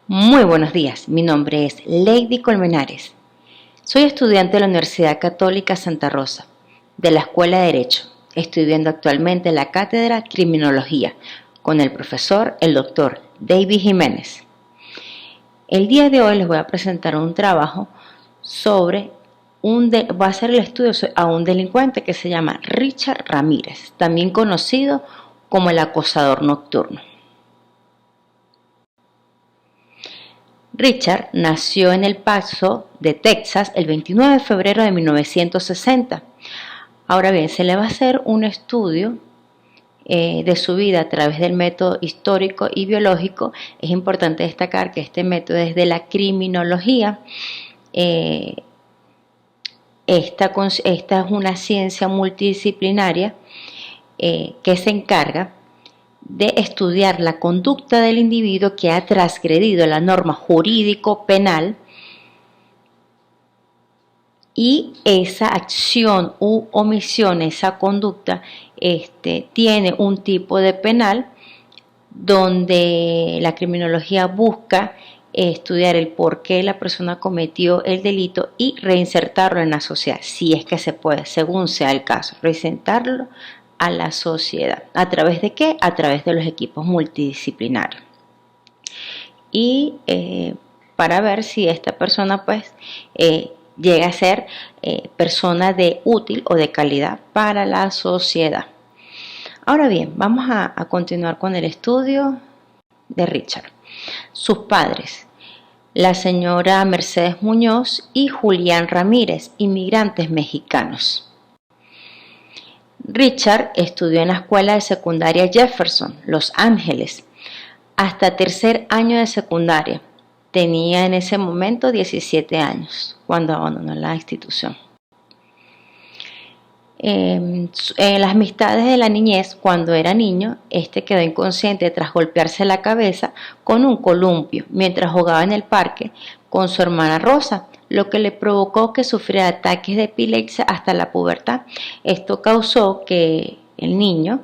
Muy buenos días, mi nombre es Lady Colmenares. Soy estudiante de la Universidad Católica Santa Rosa, de la Escuela de Derecho. Estoy viendo actualmente la cátedra Criminología con el profesor, el doctor David Jiménez. El día de hoy les voy a presentar un trabajo sobre voy a hacer el estudio a un delincuente que se llama Richard Ramírez, también conocido como el acosador nocturno. Richard nació en El Paso de Texas el 29 de febrero de 1960. Ahora bien, se le va a hacer un estudio de su vida a través del método histórico y biológico. Es importante destacar que este método es de la criminología. Esta es una ciencia multidisciplinaria que se encarga de estudiar la conducta del individuo que ha transgredido la norma jurídico-penal y esa acción u omisión, esa conducta, tiene un tipo de penal donde la criminología busca estudiar el por qué la persona cometió el delito y reinsertarlo en la sociedad, si es que se puede, según sea el caso, reinsertarlo a la sociedad. ¿A través de qué? A través de los equipos multidisciplinarios. Y para ver si esta persona llega a ser persona de útil o de calidad para la sociedad. Ahora bien, vamos a continuar con el estudio de Richard. Sus padres, la señora Mercedes Muñoz y Julián Ramírez, inmigrantes mexicanos. Richard estudió en la escuela de secundaria Jefferson, Los Ángeles, hasta tercer año de secundaria. Tenía en ese momento 17 años cuando abandonó la institución. En las amistades de la niñez, cuando era niño, quedó inconsciente tras golpearse la cabeza con un columpio mientras jugaba en el parque con su hermana Rosa, lo que le provocó que sufriera ataques de epilepsia hasta la pubertad. Esto causó que el niño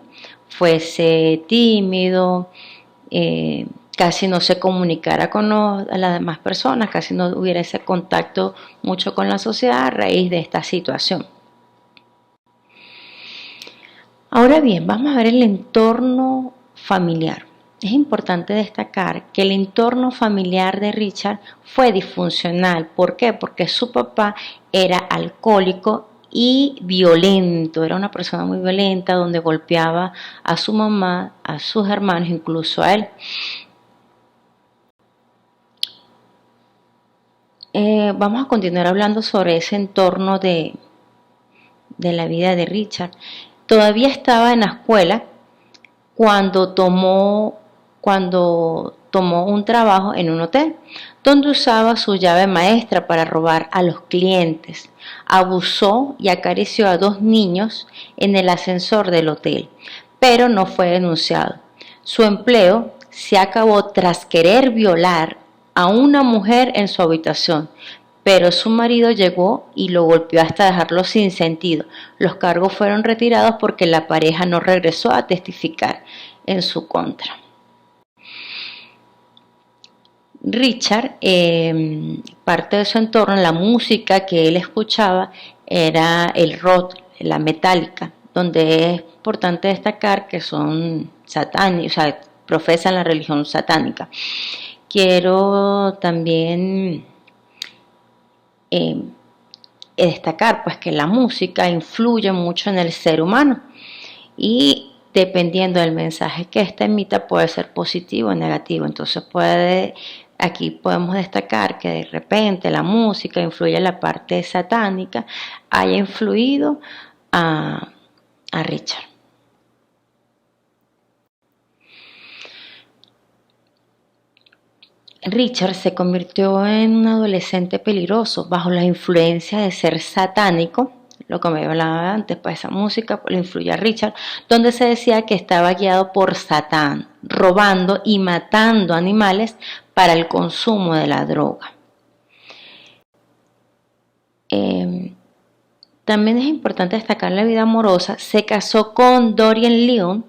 fuese tímido, casi no se comunicara con las demás personas, casi no hubiera ese contacto mucho con la sociedad a raíz de esta situación. Ahora bien, vamos a ver el entorno familiar. Es importante destacar que el entorno familiar de Richard fue disfuncional. ¿Por qué? Porque su papá era alcohólico y violento, era una persona muy violenta donde golpeaba a su mamá, a sus hermanos, incluso a él. Vamos a continuar hablando sobre ese entorno de la vida de Richard. Todavía estaba en la escuela cuando tomó un trabajo en un hotel, donde usaba su llave maestra para robar a los clientes. Abusó y acarició a 2 niños en el ascensor del hotel, pero no fue denunciado. Su empleo se acabó tras querer violar a una mujer en su habitación, pero su marido llegó y lo golpeó hasta dejarlo sin sentido. Los cargos fueron retirados porque la pareja no regresó a testificar en su contra. Richard, parte de su entorno, la música que él escuchaba era el rock, la metálica, donde es importante destacar que son satánicos, o sea, profesan la religión satánica. Quiero también destacar que la música influye mucho en el ser humano y dependiendo del mensaje que éste emita puede ser positivo o negativo. Entonces aquí podemos destacar que de repente la música influye en la parte satánica, haya influido a Richard. Richard se convirtió en un adolescente peligroso bajo la influencia de ser satánico, lo que me hablaba antes, esa música le influye a Richard, donde se decía que estaba guiado por Satán, robando y matando animales para el consumo de la droga. También es importante destacar la vida amorosa. Se casó con Dorian Leon,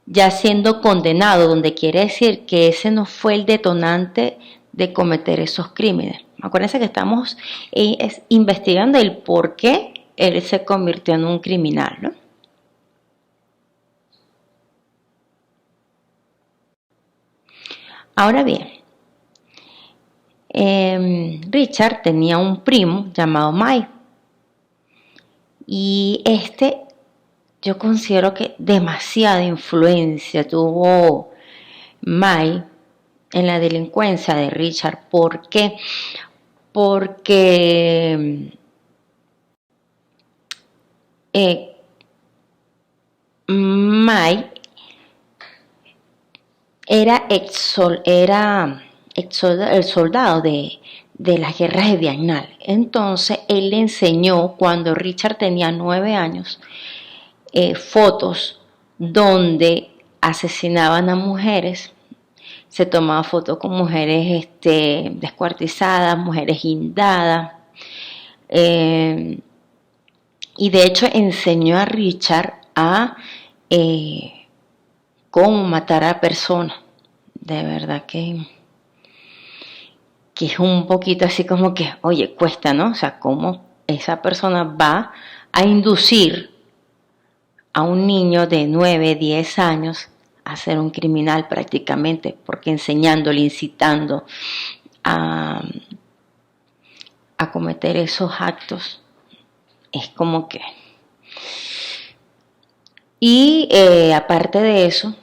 ya siendo condenado, donde quiere decir que ese no fue el detonante de cometer esos crímenes. Acuérdense que estamos investigando el por qué él se convirtió en un criminal, ¿no? Ahora bien, Richard tenía un primo llamado Mike, y yo considero que demasiada influencia tuvo Mike en la delincuencia de Richard. ¿Por qué? Porque Mike era el soldado de las guerras de Vietnam. Entonces él le enseñó, cuando Richard tenía 9 años, fotos donde asesinaban a mujeres. Se tomaba fotos con mujeres descuartizadas, mujeres guindadas. Y de hecho enseñó a Richard a cómo matar a personas. De verdad que es un poquito así como que, oye, cuesta, ¿no? O sea, cómo esa persona va a inducir a un niño de 9, 10 años a ser un criminal prácticamente, porque enseñándole, incitando a cometer esos actos, es como que... Y aparte de eso,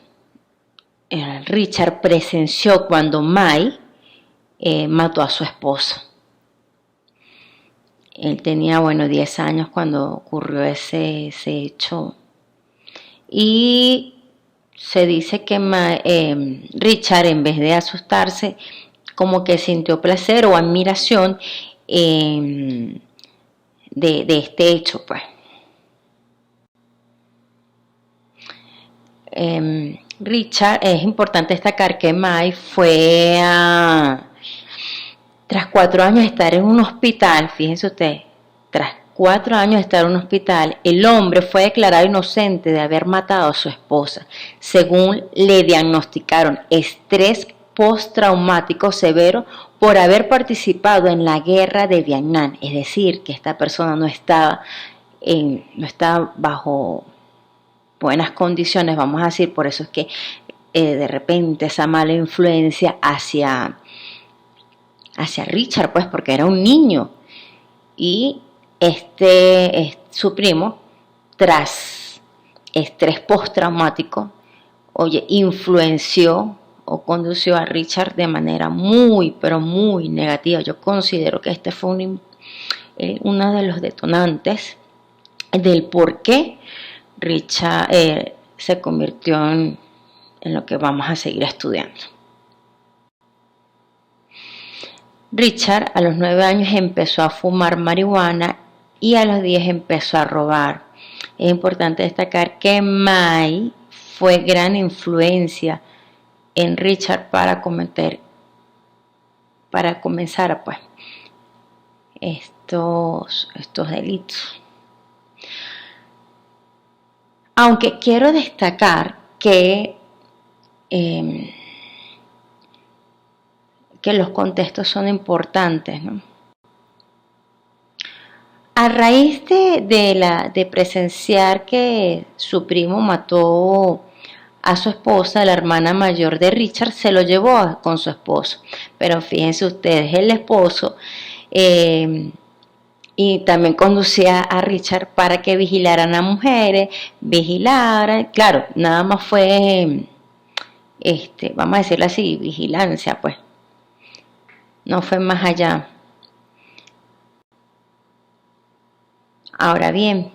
Richard presenció cuando Mike mató a su esposa. Él tenía, 10 años cuando ocurrió ese hecho. Y se dice que Richard, en vez de asustarse, como que sintió placer o admiración de este hecho, pues. Richard, es importante destacar que Mike fue tras 4 años de estar en un hospital, fíjense ustedes, tras 4 años de estar en un hospital, el hombre fue declarado inocente de haber matado a su esposa, según le diagnosticaron estrés postraumático severo por haber participado en la guerra de Vietnam. Es decir, que esta persona no estaba bajo buenas condiciones, vamos a decir. Por eso es que de repente esa mala influencia hacia Richard, pues, porque era un niño. Y su primo, tras estrés postraumático, influenció o condució a Richard de manera muy, pero muy negativa. Yo considero que este fue uno de los detonantes del por qué Richard se convirtió en lo que vamos a seguir estudiando. Richard a los 9 años empezó a fumar marihuana y a los 10 empezó a robar. Es importante destacar que Mike fue gran influencia en Richard para comenzar pues estos delitos. Aunque quiero destacar que los contextos son importantes, ¿no? A raíz de presenciar que su primo mató a su esposa, la hermana mayor de Richard se lo llevó con su esposo. Pero fíjense ustedes, el esposo y también conducía a Richard para que vigilaran a mujeres, claro, nada más fue, vamos a decirlo así, vigilancia, pues. No fue más allá. Ahora bien,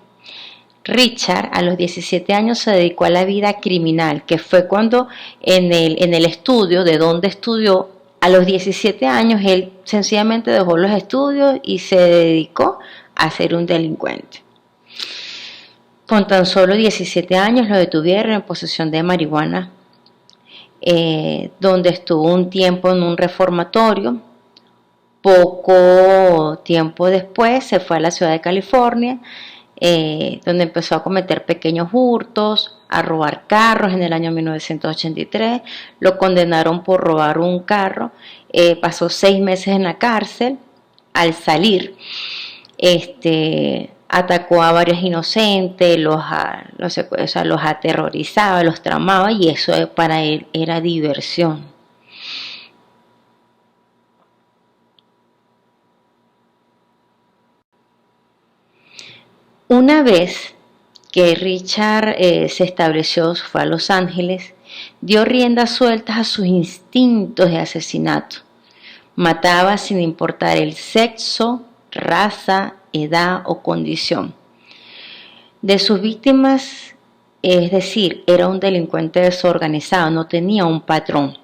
Richard a los 17 años se dedicó a la vida criminal, que fue cuando en el estudio, de donde estudió, a los 17 años él sencillamente dejó los estudios y se dedicó a ser un delincuente. Con tan solo 17 años lo detuvieron en posesión de marihuana, donde estuvo un tiempo en un reformatorio. Poco tiempo después se fue a la ciudad de California donde empezó a cometer pequeños hurtos, a robar carros en el año 1983. Lo condenaron por robar un carro, pasó 6 meses en la cárcel. Al salir, atacó a varios inocentes, los aterrorizaba, los tramaba, y eso para él era diversión. Una vez que Richard se estableció, fue a Los Ángeles, dio riendas sueltas a sus instintos de asesinato. Mataba sin importar el sexo, raza, edad o condición de sus víctimas, es decir, era un delincuente desorganizado, no tenía un patrón.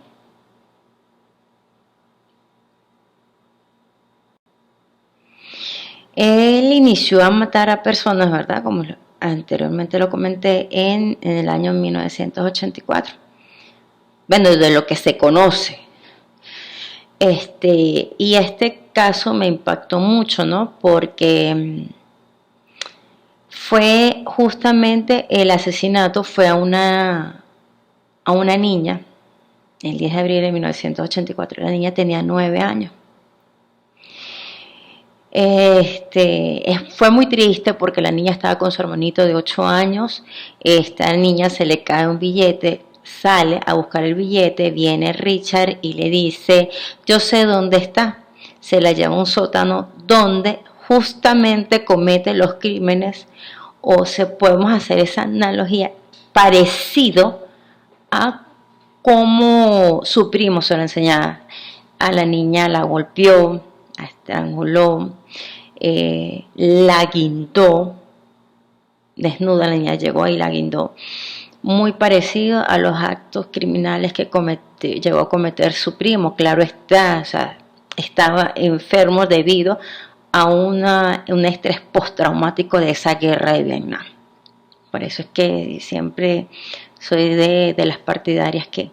Él inició a matar a personas, ¿verdad? Como anteriormente lo comenté, en el año 1984. Bueno, de lo que se conoce. Y este caso me impactó mucho, ¿no? Porque fue justamente el asesinato, fue a una niña, el 10 de abril de 1984. La niña tenía 9 años. Fue muy triste porque la niña estaba con su hermanito de 8 años. Esta niña se le cae un billete, sale a buscar el billete, viene Richard y le dice: yo sé dónde está. Se la lleva a un sótano donde justamente comete los crímenes, o podemos hacer esa analogía parecido a cómo su primo se lo enseñaba. A la niña la golpeó, la estranguló, la guindó, desnuda. La niña llegó y la guindó. Muy parecido a los actos criminales que llegó a cometer su primo. Claro está, o sea, estaba enfermo debido a un estrés postraumático de esa guerra de Vietnam. Por eso es que siempre soy de las partidarias que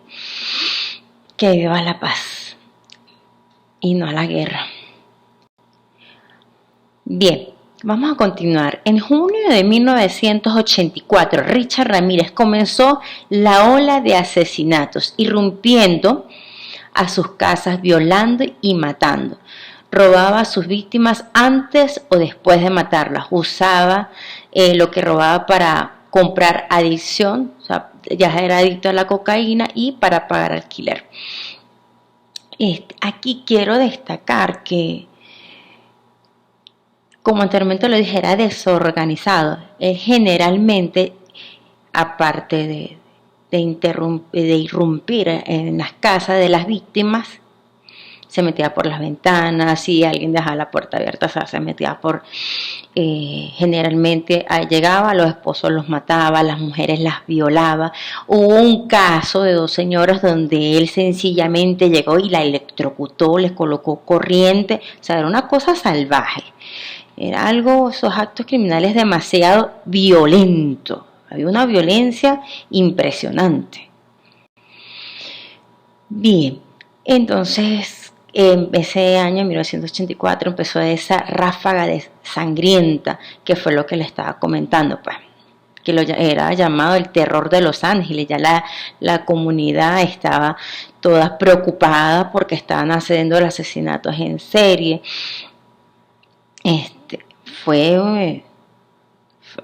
viva la paz y no la guerra. Bien, vamos a continuar. En junio de 1984, Richard Ramírez comenzó la ola de asesinatos, irrumpiendo a sus casas, violando y matando. Robaba a sus víctimas antes o después de matarlas. Usaba lo que robaba para comprar adicción, o sea, ya era adicto a la cocaína, y para pagar alquiler. Aquí quiero destacar que, como anteriormente lo dije, era desorganizado. Generalmente, aparte de irrumpir en las casas de las víctimas, se metía por las ventanas. Si alguien dejaba la puerta abierta, o sea, se metía por... generalmente llegaba, los esposos los mataba, las mujeres las violaba. Hubo un caso de 2 señoras donde él sencillamente llegó y la electrocutó, les colocó corriente. O sea, era una cosa salvaje. Era algo, esos actos criminales demasiado violentos. Había una violencia impresionante. Bien, entonces en ese año, en 1984, empezó esa ráfaga de sangrienta, que fue lo que le estaba comentando, pues, que era llamado el terror de Los Ángeles. Ya la comunidad estaba toda preocupada porque estaban haciendo los asesinatos en serie. Fue un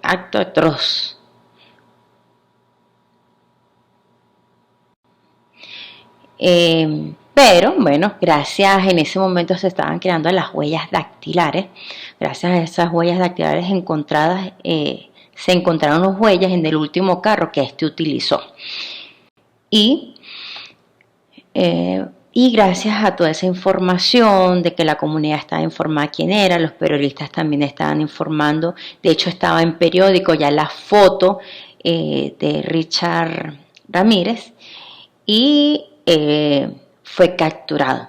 acto atroz. Pero bueno, en ese momento se estaban creando las huellas dactilares. Gracias a esas huellas dactilares encontradas, se encontraron las huellas en el último carro que utilizó. Y gracias a toda esa información de que la comunidad estaba informada quién era, los periodistas también estaban informando. De hecho, estaba en periódico ya la foto de Richard Ramírez, y fue capturado.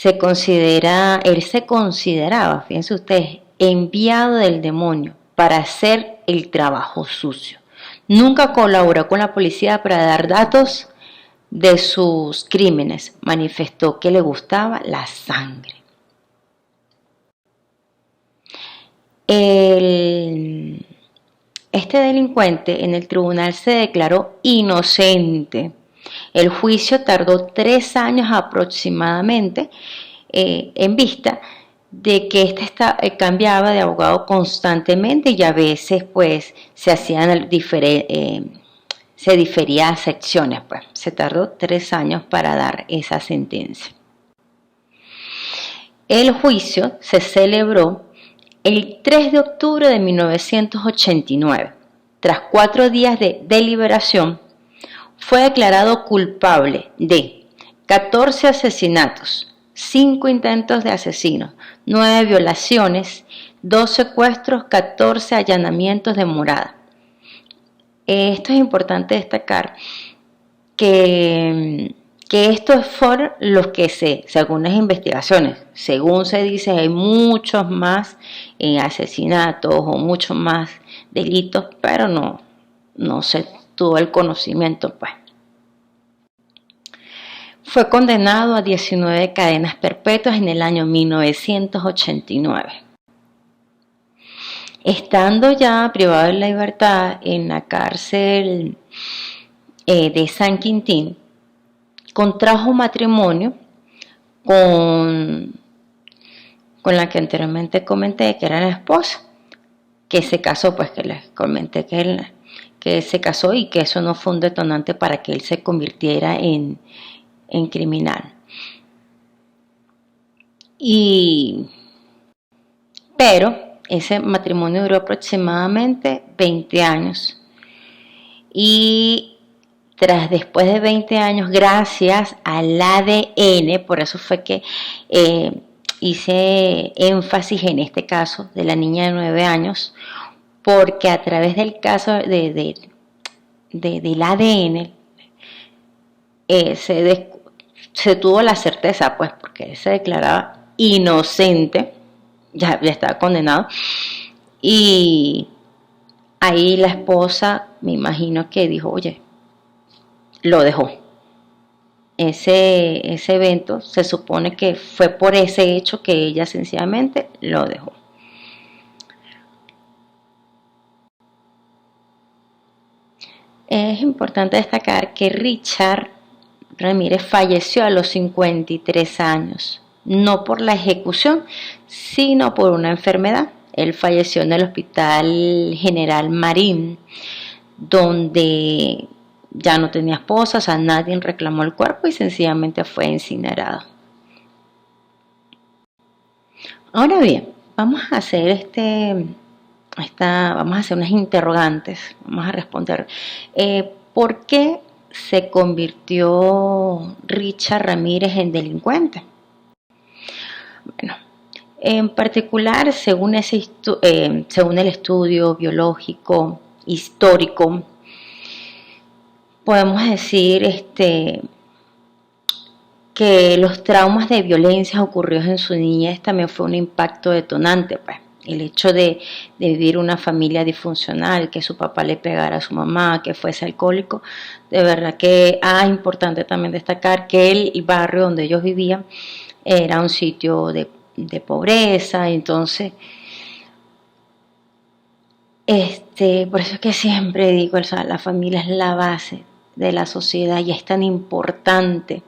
Él se consideraba, fíjense ustedes, enviado del demonio para hacer el trabajo sucio. Nunca colaboró con la policía para dar datos de sus crímenes. Manifestó que le gustaba la sangre. Este delincuente en el tribunal se declaró inocente. El juicio tardó 3 años aproximadamente, en vista de que cambiaba de abogado constantemente y a veces pues se difería secciones, pues se tardó 3 años para dar esa sentencia. El juicio se celebró el 3 de octubre de 1989. Tras 4 días de deliberación, fue declarado culpable de 14 asesinatos, 5 intentos de asesino, 9 violaciones, 2 secuestros, 14 allanamientos de morada. Esto es importante destacar que estos fueron los que según las investigaciones, según se dice, hay muchos más asesinatos o muchos más delitos, pero no se tuvo el conocimiento, pues. Fue condenado a 19 cadenas perpetuas en el año 1989. Estando ya privado de la libertad en la cárcel de San Quintín, contrajo matrimonio con la que anteriormente comenté, que era la esposa, que se casó, pues que les comenté que se casó y que eso no fue un detonante para que él se convirtiera en criminal. Pero ese matrimonio duró aproximadamente 20 años y después de 20 años, gracias al ADN, por eso fue que hice énfasis en este caso de la niña de 9 años, porque a través del caso del ADN se tuvo la certeza, pues, porque él se declaraba inocente, ya estaba condenado, y ahí la esposa, me imagino que dijo, oye, lo dejó. Ese evento se supone que fue por ese hecho que ella sencillamente lo dejó. Es importante destacar que Richard Ramírez falleció a los 53 años, no por la ejecución, sino por una enfermedad. Él falleció en el Hospital General Marín, donde ya no tenía esposa, o sea, nadie reclamó el cuerpo y sencillamente fue incinerado. Ahora bien, vamos a hacer vamos a hacer unas interrogantes, vamos a responder. ¿Por qué se convirtió Richard Ramírez en delincuente? Bueno, en particular, según el estudio biológico histórico, podemos decir que los traumas de violencia ocurridos en su niñez también fue un impacto detonante, pues. El hecho de vivir una familia disfuncional, que su papá le pegara a su mamá, que fuese alcohólico, de verdad que es importante también destacar que el barrio donde ellos vivían era un sitio de pobreza, entonces por eso es que siempre digo, o sea, la familia es la base de la sociedad y es tan importante,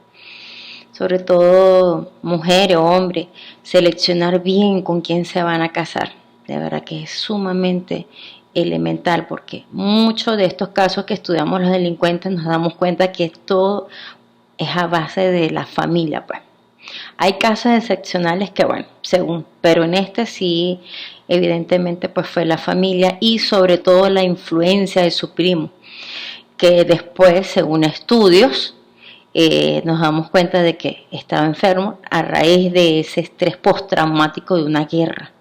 sobre todo mujer o hombre, seleccionar bien con quién se van a casar. De verdad que es sumamente elemental, porque muchos de estos casos que estudiamos los delincuentes nos damos cuenta que todo es a base de la familia, pues. Hay casos excepcionales que, bueno, según, pero en este sí, evidentemente, pues fue la familia y sobre todo la influencia de su primo, que después, según estudios, nos damos cuenta de que estaba enfermo a raíz de ese estrés postraumático de una guerra,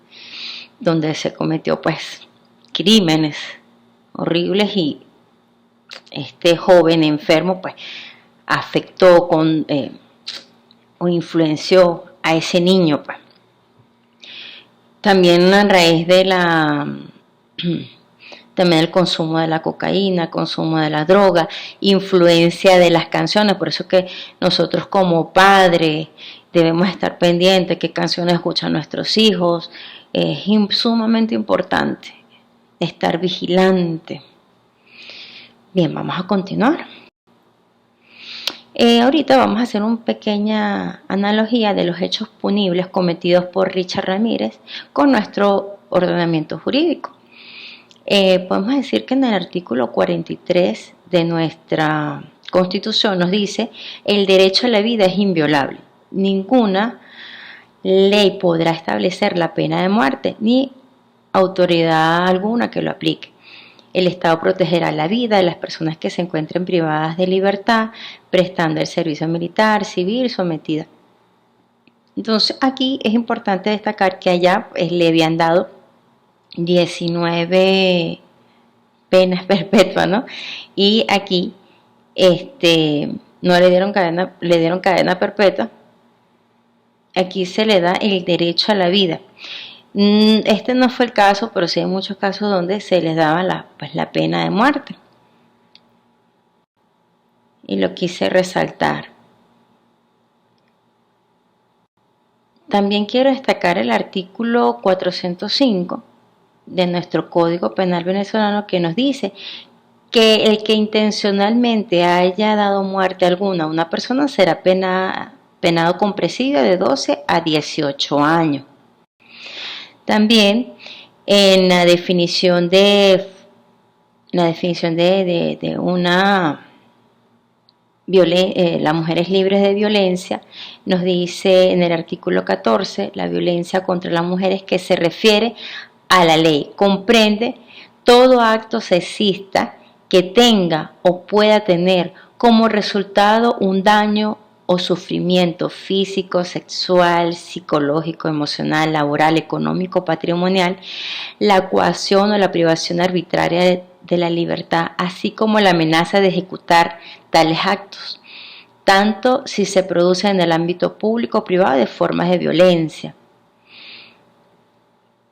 donde se cometió pues crímenes horribles y este joven enfermo pues afectó o influenció a ese niño, pues. También a raíz de también el consumo de la cocaína, consumo de la droga, influencia de las canciones. Por eso que nosotros como padres debemos estar pendientes qué canciones escuchan nuestros hijos, Es sumamente importante estar vigilante. Bien, vamos a continuar. Ahorita vamos a hacer una pequeña analogía de los hechos punibles cometidos por Richard Ramírez con nuestro ordenamiento jurídico. Podemos decir que en el artículo 43 de nuestra Constitución nos dice: el derecho a la vida es inviolable. Ninguna ley podrá establecer la pena de muerte ni autoridad alguna que lo aplique. El Estado protegerá la vida de las personas que se encuentren privadas de libertad, prestando el servicio militar, civil, sometida. Entonces, aquí es importante destacar que allá le habían dado 19 penas perpetuas, ¿no? Y aquí no le dieron cadena perpetua. Aquí se le da el derecho a la vida. Este no fue el caso, pero sí hay muchos casos donde se les daba la pena de muerte. Y lo quise resaltar. También quiero destacar el artículo 405 de nuestro Código Penal venezolano, que nos dice que el que intencionalmente haya dado muerte alguna a una persona será penado con presidio de 12 a 18 años. También en la definición de las mujeres libres de violencia, nos dice en el artículo 14, la violencia contra las mujeres, que se refiere a la ley, comprende todo acto sexista que tenga o pueda tener como resultado un daño o sufrimiento físico, sexual, psicológico, emocional, laboral, económico, patrimonial, la coacción o la privación arbitraria de la libertad, así como la amenaza de ejecutar tales actos, tanto si se produce en el ámbito público o privado de formas de violencia.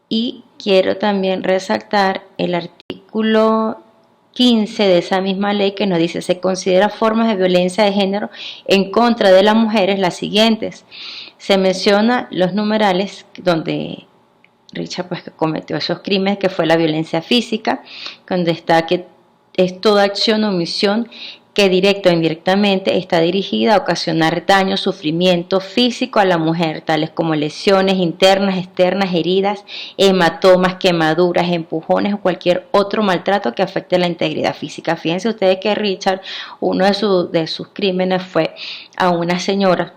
Y quiero también resaltar el artículo 15 de esa misma ley, que nos dice: se considera formas de violencia de género en contra de las mujeres las siguientes. Se menciona los numerales donde Richard cometió esos crímenes, que fue la violencia física, donde está que es toda acción o omisión que directa o indirectamente está dirigida a ocasionar daño, sufrimiento físico a la mujer, tales como lesiones internas, externas, heridas, hematomas, quemaduras, empujones o cualquier otro maltrato que afecte la integridad física. Fíjense ustedes que Richard, uno de sus crímenes fue a una señora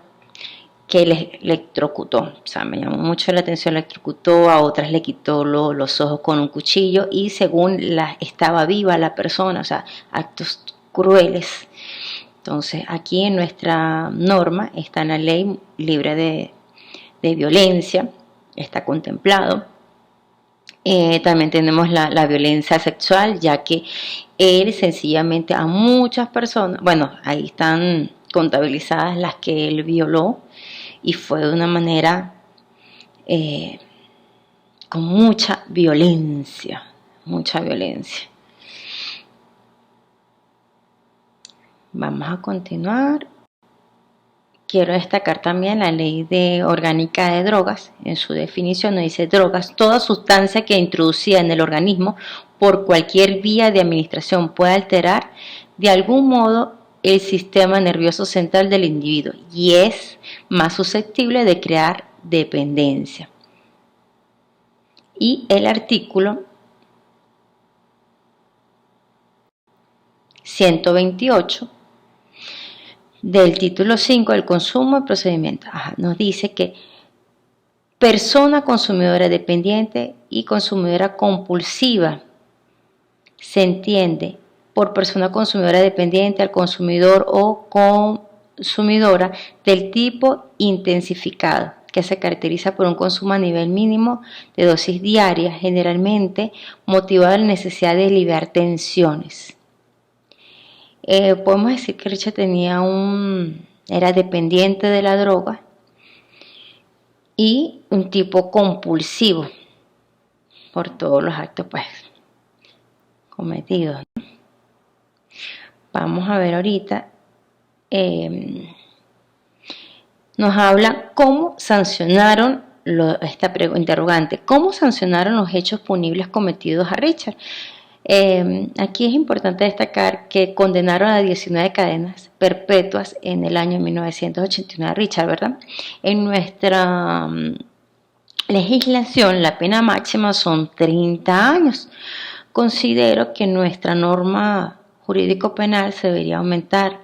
que le electrocutó, o sea, me llamó mucho la atención, electrocutó, a otras le quitó los ojos con un cuchillo, y según estaba viva la persona, o sea, actos crueles. Entonces, aquí en nuestra norma está en la ley libre de violencia, está contemplado. También tenemos la violencia sexual, ya que él sencillamente a muchas personas, bueno, ahí están contabilizadas las que él violó, y fue de una manera con mucha violencia, mucha violencia. Vamos a continuar. Quiero destacar también la ley orgánica de drogas. En su definición nos dice: drogas, toda sustancia que introducida en el organismo por cualquier vía de administración puede alterar de algún modo el sistema nervioso central del individuo y es más susceptible de crear dependencia. Y el artículo 128 del título 5 del consumo y procedimiento nos dice que persona consumidora dependiente y consumidora compulsiva se entiende por persona consumidora dependiente al consumidor o consumidora del tipo intensificado, que se caracteriza por un consumo a nivel mínimo de dosis diarias, generalmente motivado a la necesidad de liberar tensiones. Podemos decir que Richard era dependiente de la droga y un tipo compulsivo por todos los actos cometidos, ¿no? Vamos a ver ahorita, nos habla cómo sancionaron interrogante, ¿cómo sancionaron los hechos punibles cometidos a Richard? Aquí es importante destacar que condenaron a 19 cadenas perpetuas en el año 1989 a Richard, ¿verdad? En nuestra legislación la pena máxima son 30 años. Considero que nuestra norma jurídico penal se debería aumentar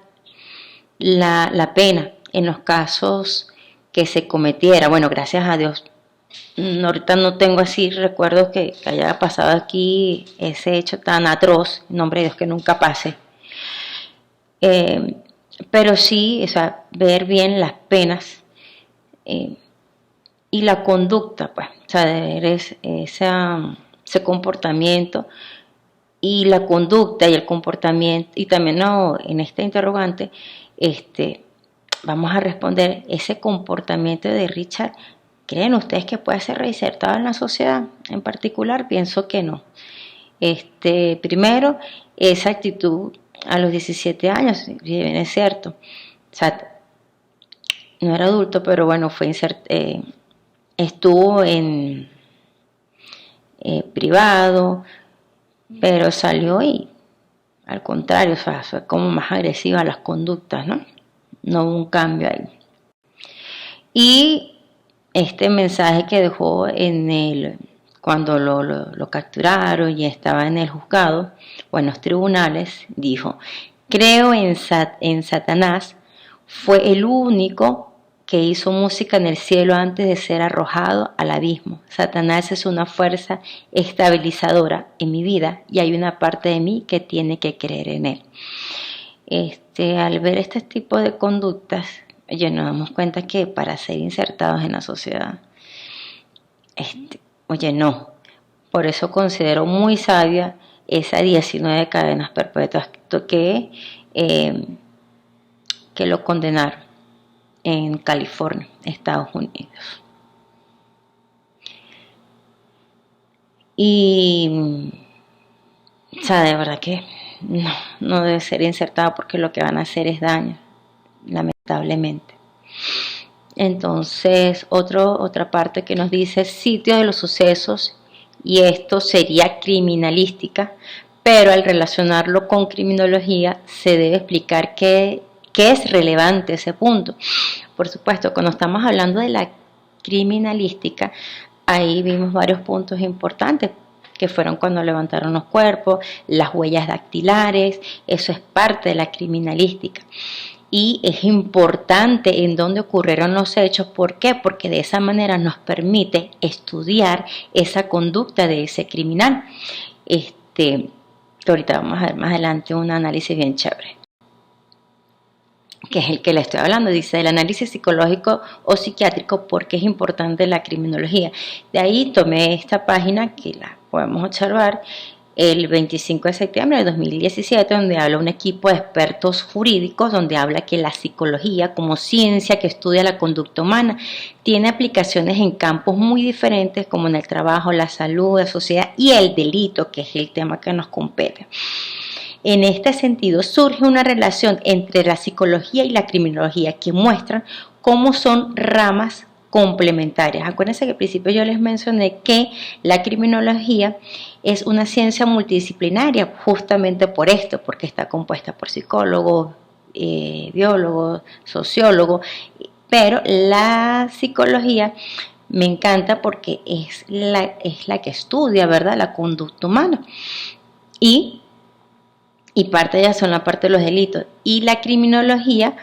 la pena en los casos que se cometiera. Bueno, gracias a Dios, ahorita no tengo así recuerdos que haya pasado aquí ese hecho tan atroz, en nombre de Dios que nunca pase. Pero sí, o sea, ver bien las penas y la conducta, pues, o sea, de ver ese comportamiento y la conducta y el comportamiento, y también no, en este interrogante, vamos a responder, ese comportamiento de Richard, ¿creen ustedes que puede ser reinsertado en la sociedad? En particular, pienso que no. Primero, esa actitud a los 17 años, si bien es cierto, o sea, no era adulto, pero bueno, estuvo en privado, pero salió y al contrario, o sea, fue como más agresiva las conductas, ¿no? No hubo un cambio ahí. Y este mensaje que dejó cuando lo capturaron y estaba en el juzgado o en los tribunales, dijo: creo en Satanás, fue el único que hizo música en el cielo antes de ser arrojado al abismo. Satanás es una fuerza estabilizadora en mi vida y hay una parte de mí que tiene que creer en él. Al ver este tipo de conductas, nos damos cuenta que para ser insertados en la sociedad, no. Por eso considero muy sabia esas 19 cadenas perpetuas que lo condenaron en California, Estados Unidos. Y, o sea, de verdad que no debe ser insertado porque lo que van a hacer es daño, lamentablemente. Entonces, otra parte que nos dice sitio de los sucesos, y esto sería criminalística, pero al relacionarlo con criminología se debe explicar qué es relevante ese punto. Por supuesto, cuando estamos hablando de la criminalística, ahí vimos varios puntos importantes, que fueron cuando levantaron los cuerpos, las huellas dactilares, eso es parte de la criminalística. Y es importante en dónde ocurrieron los hechos. ¿Por qué? Porque de esa manera nos permite estudiar esa conducta de ese criminal. Que ahorita vamos a ver más adelante un análisis bien chévere, que es el que le estoy hablando. Dice el análisis psicológico o psiquiátrico, porque es importante la criminología. De ahí tomé esta página que la podemos observar el 25 de septiembre de 2017, donde habla un equipo de expertos jurídicos, donde habla que la psicología como ciencia que estudia la conducta humana tiene aplicaciones en campos muy diferentes, como en el trabajo, la salud, la sociedad y el delito, que es el tema que nos compete. En este sentido, surge una relación entre la psicología y la criminología que muestran cómo son ramas complementarias. Acuérdense que al principio yo les mencioné que la criminología es una ciencia multidisciplinaria justamente por esto, porque está compuesta por psicólogos, biólogos, sociólogos, pero la psicología me encanta porque es la que estudia, ¿verdad?, la conducta humana. Y parte de ellas son la parte de los delitos, y la criminología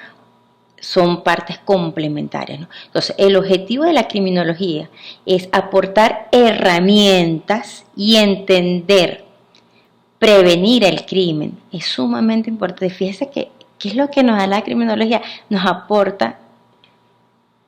son partes complementarias, ¿no? Entonces, el objetivo de la criminología es aportar herramientas y entender, prevenir el crimen. Es sumamente importante. Fíjese que ¿qué es lo que nos da la criminología? Nos aporta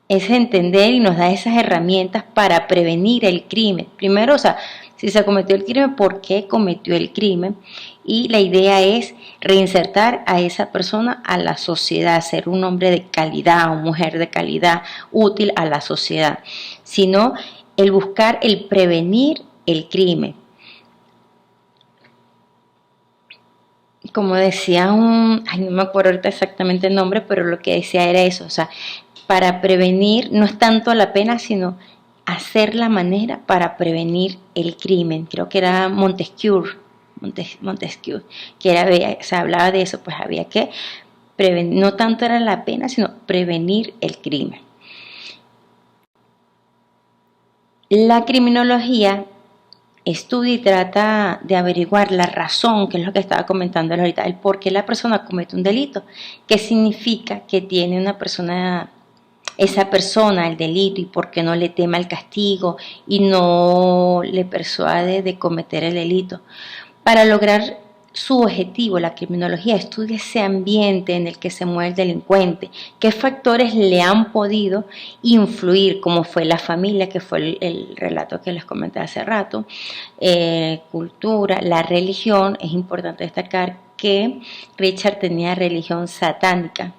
ese entender y nos da esas herramientas para prevenir el crimen. Primero, o sea, si se cometió el crimen, ¿por qué cometió el crimen? Y la idea es reinsertar a esa persona a la sociedad, ser un hombre de calidad o mujer de calidad, útil a la sociedad, sino el buscar, el prevenir el crimen. Como decía no me acuerdo ahorita exactamente el nombre, pero lo que decía era eso, o sea, para prevenir no es tanto la pena, sino hacer la manera para prevenir el crimen. Creo que era Montesquieu, que era, se hablaba de eso, pues había que prevenir, no tanto era la pena, sino prevenir el crimen. La criminología estudia y trata de averiguar la razón, que es lo que estaba comentando ahorita, el por qué la persona comete un delito, qué significa que tiene esa persona el delito y por qué no le teme al castigo y no le persuade de cometer el delito. Para lograr su objetivo, la criminología estudia ese ambiente en el que se mueve el delincuente, qué factores le han podido influir, como fue la familia, que fue el relato que les comenté hace rato, cultura, la religión. Es importante destacar que Richard tenía religión satánica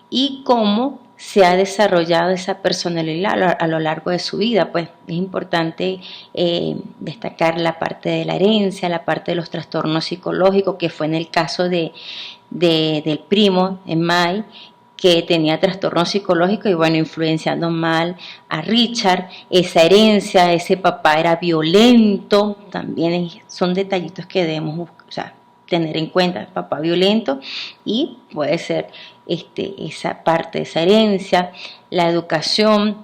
y cómo se ha desarrollado esa personalidad a lo largo de su vida. Pues es importante destacar la parte de la herencia, la parte de los trastornos psicológicos, que fue en el caso del primo, en May, que tenía trastorno psicológico y bueno, influenciando mal a Richard, esa herencia, ese papá era violento, también son detallitos que debemos buscar, tener en cuenta, papá violento, y puede ser esa parte, esa herencia, la educación.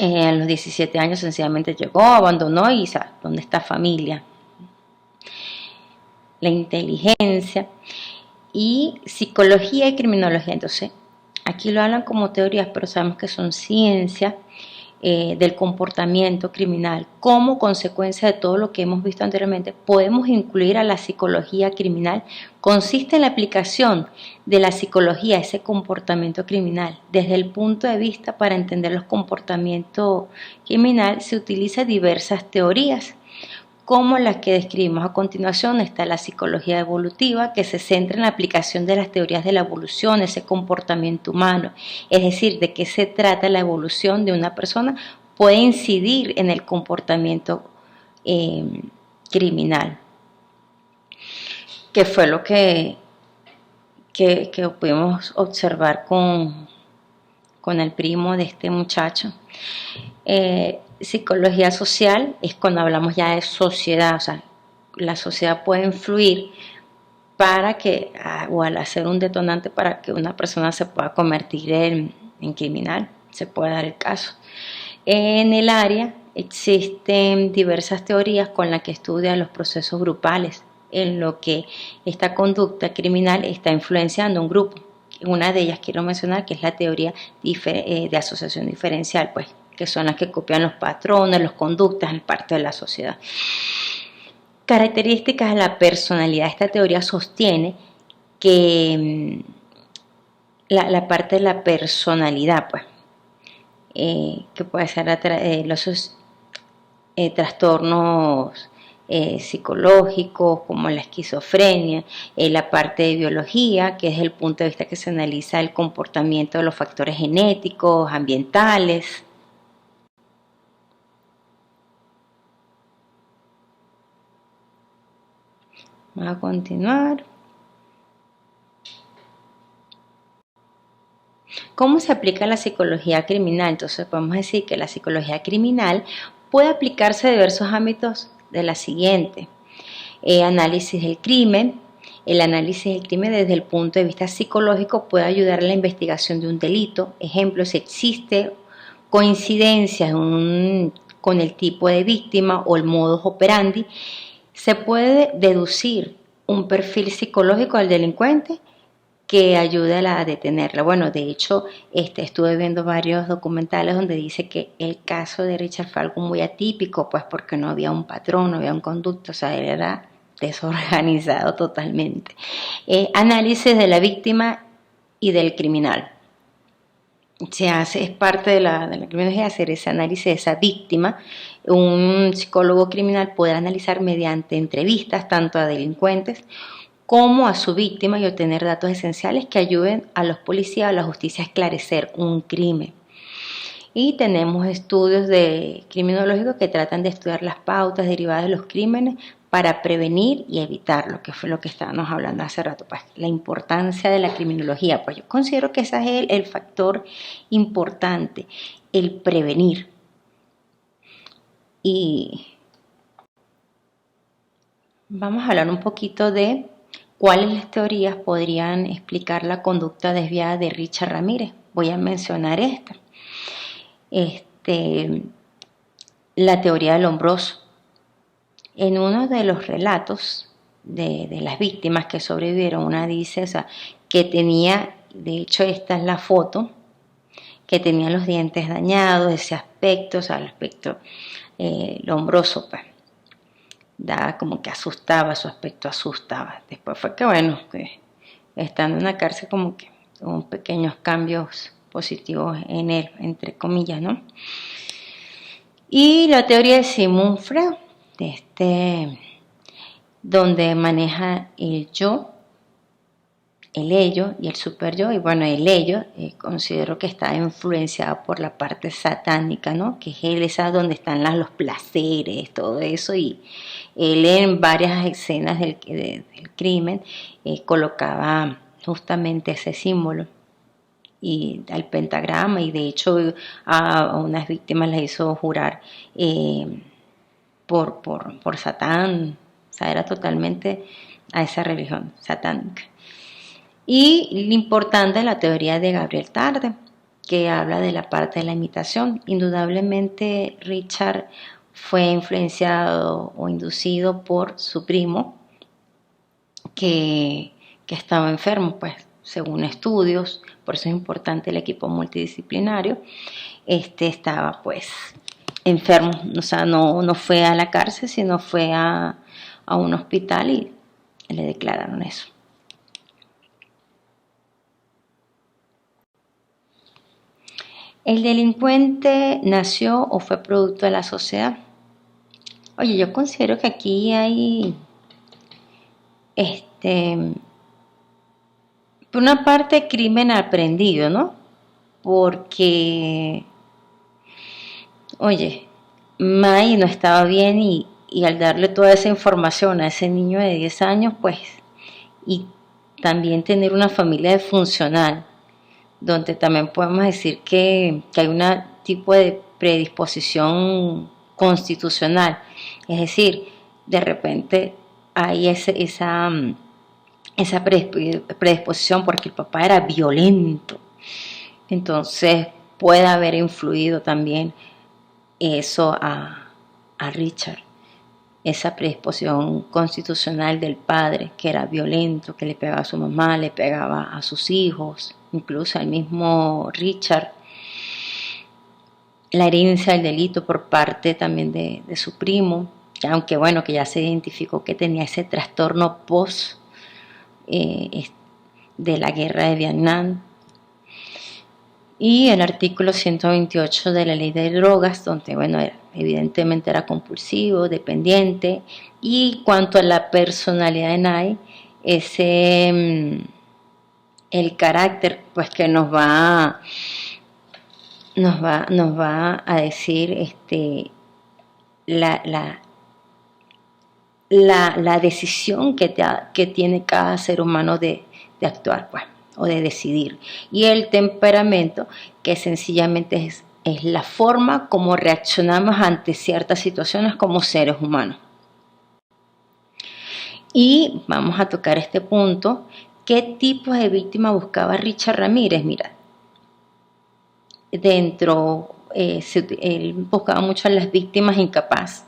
A los 17 años sencillamente llegó, abandonó y ¿dónde está familia? La inteligencia y psicología y criminología. Entonces, aquí lo hablan como teorías, pero sabemos que son ciencias del comportamiento criminal. Como consecuencia de todo lo que hemos visto anteriormente, podemos incluir a la psicología criminal. Consiste en la aplicación de la psicología a ese comportamiento criminal. Desde el punto de vista para entender los comportamientos criminales se utilizan diversas teorías, como las que describimos a continuación. Está la psicología evolutiva, que se centra en la aplicación de las teorías de la evolución, ese comportamiento humano, es decir, de qué se trata la evolución de una persona, puede incidir en el comportamiento criminal, que fue lo que pudimos observar con el primo de este muchacho. Psicología social es cuando hablamos ya de sociedad, o sea, la sociedad puede influir para que, o al hacer un detonante para que una persona se pueda convertir en criminal, se puede dar el caso. En el área existen diversas teorías con las que estudian los procesos grupales, en lo que esta conducta criminal está influenciando un grupo. Una de ellas quiero mencionar que es la teoría de asociación diferencial, pues, que son las que copian los patrones, las conductas en parte de la sociedad. Características de la personalidad. Esta teoría sostiene que la parte de la personalidad, pues, que puede ser los trastornos psicológicos como la esquizofrenia, la parte de biología, que es el punto de vista que se analiza el comportamiento de los factores genéticos, ambientales. Vamos a continuar. ¿Cómo se aplica la psicología criminal? Entonces podemos decir que la psicología criminal puede aplicarse a diversos ámbitos de la siguiente. Análisis del crimen. El análisis del crimen desde el punto de vista psicológico puede ayudar a la investigación de un delito. Ejemplo, si existe coincidencias con el tipo de víctima o el modus operandi, se puede deducir un perfil psicológico del delincuente que ayude a detenerla. Bueno, de hecho, estuve viendo varios documentales donde dice que el caso de Richard fue algo muy atípico, pues porque no había un patrón, no había un conducto, o sea, él era desorganizado totalmente. Análisis de la víctima y del criminal. Es parte de la criminología hacer ese análisis de esa víctima. Un psicólogo criminal puede analizar mediante entrevistas tanto a delincuentes como a su víctima y obtener datos esenciales que ayuden a los policías o a la justicia a esclarecer un crimen. Y tenemos estudios criminológicos que tratan de estudiar las pautas derivadas de los crímenes para prevenir y evitarlo, que fue lo que estábamos hablando hace rato, pues la importancia de la criminología. Pues yo considero que ese es el factor importante, el prevenir. Y vamos a hablar un poquito de cuáles teorías podrían explicar la conducta desviada de Richard Ramírez. Voy a mencionar esta. La teoría del hombroso. En uno de los relatos de las víctimas que sobrevivieron, una dice, que tenía, de hecho esta es la foto, que tenía los dientes dañados, ese aspecto, el aspecto lombroso, pues, daba como que asustaba, su aspecto asustaba. Después fue que estando en la cárcel como que hubo pequeños cambios positivos en él, entre comillas, ¿no? Y la teoría de Sigmund Freud, donde maneja el yo, el ello y el superyo. Y bueno, el ello considero que está influenciado por la parte satánica, ¿no? Que es esa donde están los placeres, todo eso. Y él en varias escenas del crimen colocaba justamente ese símbolo y al pentagrama, y de hecho a unas víctimas les hizo jurar por Satán. O sea, era totalmente a esa religión satánica. Y lo importante es la teoría de Gabriel Tarde, que habla de la parte de la imitación. Indudablemente Richard fue influenciado o inducido por su primo, que estaba enfermo, pues según estudios, por eso es importante el equipo multidisciplinario. Estaba pues enfermo, o sea, no fue a la cárcel, sino fue a un hospital y le declararon eso. ¿El delincuente nació o fue producto de la sociedad? Oye, yo considero que aquí hay, por una parte, crimen aprendido, ¿no? Porque, oye, May no estaba bien y al darle toda esa información a ese niño de 10 años, pues, y también tener una familia disfuncional, donde también podemos decir que hay un tipo de predisposición constitucional, es decir, de repente hay esa predisposición porque el papá era violento, entonces puede haber influido también eso a Richard, esa predisposición constitucional del padre que era violento, que le pegaba a su mamá, le pegaba a sus hijos, incluso al mismo Richard, la herencia del delito por parte también de su primo, aunque bueno, que ya se identificó que tenía ese trastorno post de la guerra de Vietnam. Y el artículo 128 de la ley de drogas, donde bueno, evidentemente era compulsivo, dependiente. Y cuanto a la personalidad de Nay, el carácter pues que nos va a decir la decisión que tiene cada ser humano de actuar, pues, o de decidir. Y el temperamento, que sencillamente es la forma como reaccionamos ante ciertas situaciones como seres humanos. Y vamos a tocar este punto. ¿Qué tipo de víctima buscaba Richard Ramírez? Mira, él buscaba mucho a las víctimas incapaces.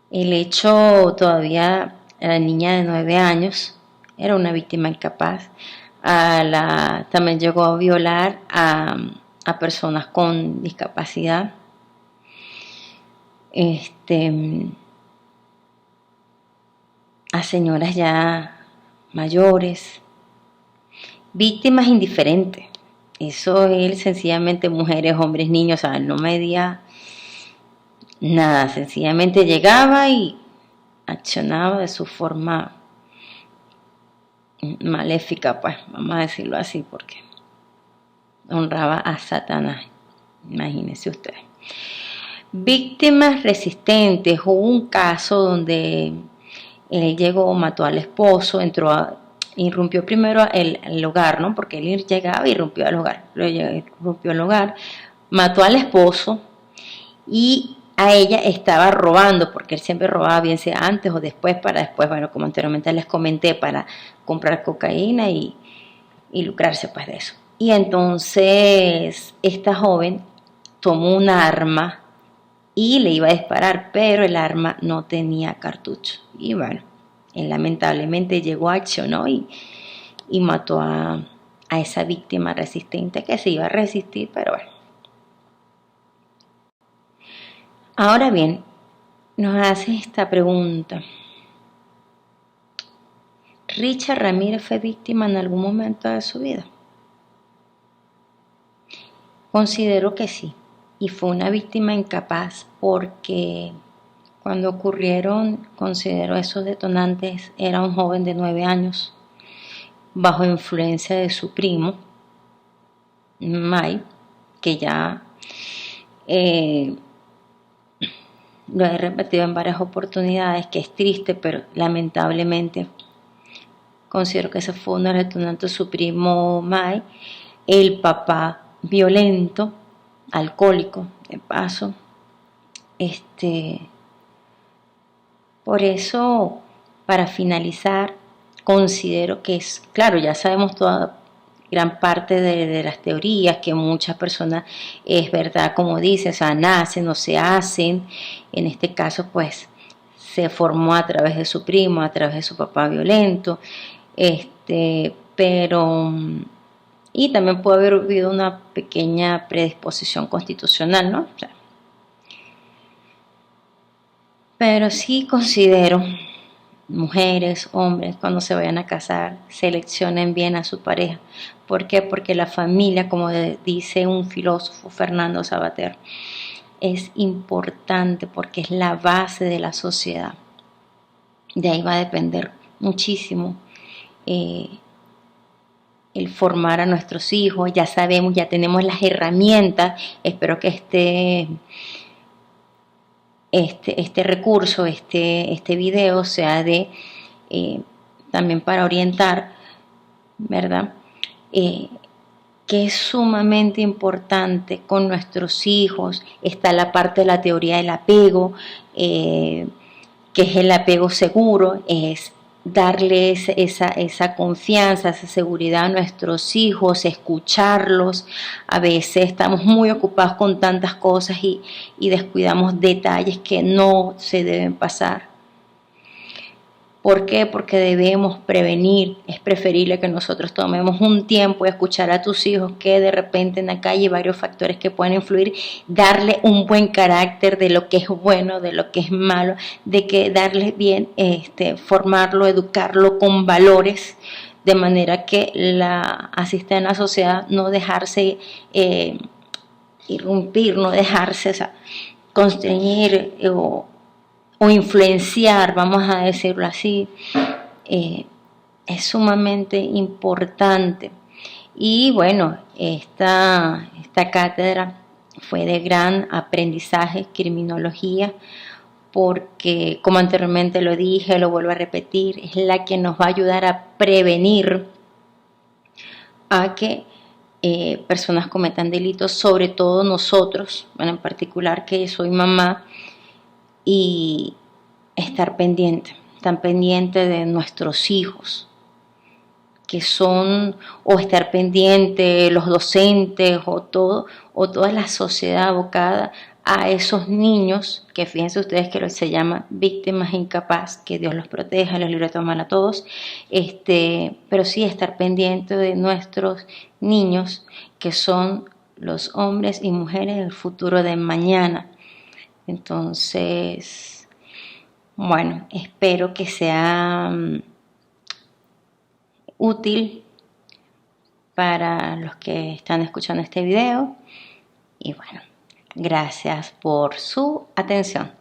El hecho todavía, la niña de 9 años era una víctima incapaz. También llegó a violar a personas con discapacidad. A señoras ya mayores, víctimas indiferentes. Eso él sencillamente, mujeres, hombres, niños, o sea, no medía nada, sencillamente llegaba y accionaba de su forma maléfica, pues vamos a decirlo así, porque honraba a Satanás, imagínense ustedes. Víctimas resistentes. Hubo un caso donde él llegó, mató al esposo, entró irrumpió primero el hogar, ¿no? Porque él llegaba y irrumpió el hogar, irrumpió el hogar, mató al esposo y a ella estaba robando, porque él siempre robaba, bien sea antes o después, para después, bueno, como anteriormente les comenté, para comprar cocaína y lucrarse pues de eso. Y entonces esta joven tomó un arma y le iba a disparar, pero el arma no tenía cartucho. Y bueno, él lamentablemente llegó, accionó y mató a esa víctima resistente que se iba a resistir, pero bueno. Ahora bien, nos hace esta pregunta. ¿Richard Ramírez fue víctima en algún momento de su vida? Considero que sí, y fue una víctima incapaz porque cuando ocurrieron, considero esos detonantes, era un joven de 9 años, bajo influencia de su primo, Mike, que ya lo he repetido en varias oportunidades, que es triste, pero lamentablemente considero que ese fue uno de los detonantes, su primo Mike, el papá violento, alcohólico, de paso. Por eso, para finalizar, considero que es, claro, ya sabemos toda gran parte de las teorías, que muchas personas, es verdad, como dice, o sea, nacen o se hacen. En este caso, pues, se formó a través de su primo, a través de su papá violento, pero, y también puede haber habido una pequeña predisposición constitucional, ¿no? O sea, pero sí considero, mujeres, hombres, cuando se vayan a casar, seleccionen bien a su pareja. ¿Por qué? Porque la familia, como dice un filósofo, Fernando Savater, es importante porque es la base de la sociedad. De ahí va a depender muchísimo el formar a nuestros hijos. Ya sabemos, ya tenemos las herramientas. Espero que este recurso, este video sea de también para orientar, ¿verdad? Que es sumamente importante con nuestros hijos. Está la parte de la teoría del apego, que es el apego seguro, es darles esa confianza, esa seguridad a nuestros hijos, escucharlos. A veces estamos muy ocupados con tantas cosas y descuidamos detalles que no se deben pasar. ¿Por qué? Porque debemos prevenir. Es preferible que nosotros tomemos un tiempo de escuchar a tus hijos, que de repente en la calle hay varios factores que pueden influir, darle un buen carácter de lo que es bueno, de lo que es malo, de que darles bien, formarlo, educarlo con valores, de manera que así está en la sociedad, no dejarse irrumpir, no dejarse, o sea, constreñir o influenciar, vamos a decirlo así, es sumamente importante. Y bueno, esta cátedra fue de gran aprendizaje, criminología, porque como anteriormente lo dije, lo vuelvo a repetir, es la que nos va a ayudar a prevenir a que personas cometan delitos, sobre todo nosotros, bueno, en particular que soy mamá, y estar pendiente, tan pendiente de nuestros hijos, que son, o estar pendiente los docentes o toda la sociedad abocada a esos niños, que fíjense ustedes que se llama víctimas incapaz, que Dios los proteja, los libre de tomar a todos, pero sí estar pendiente de nuestros niños, que son los hombres y mujeres del futuro de mañana. Entonces, bueno, espero que sea útil para los que están escuchando este video y bueno, gracias por su atención.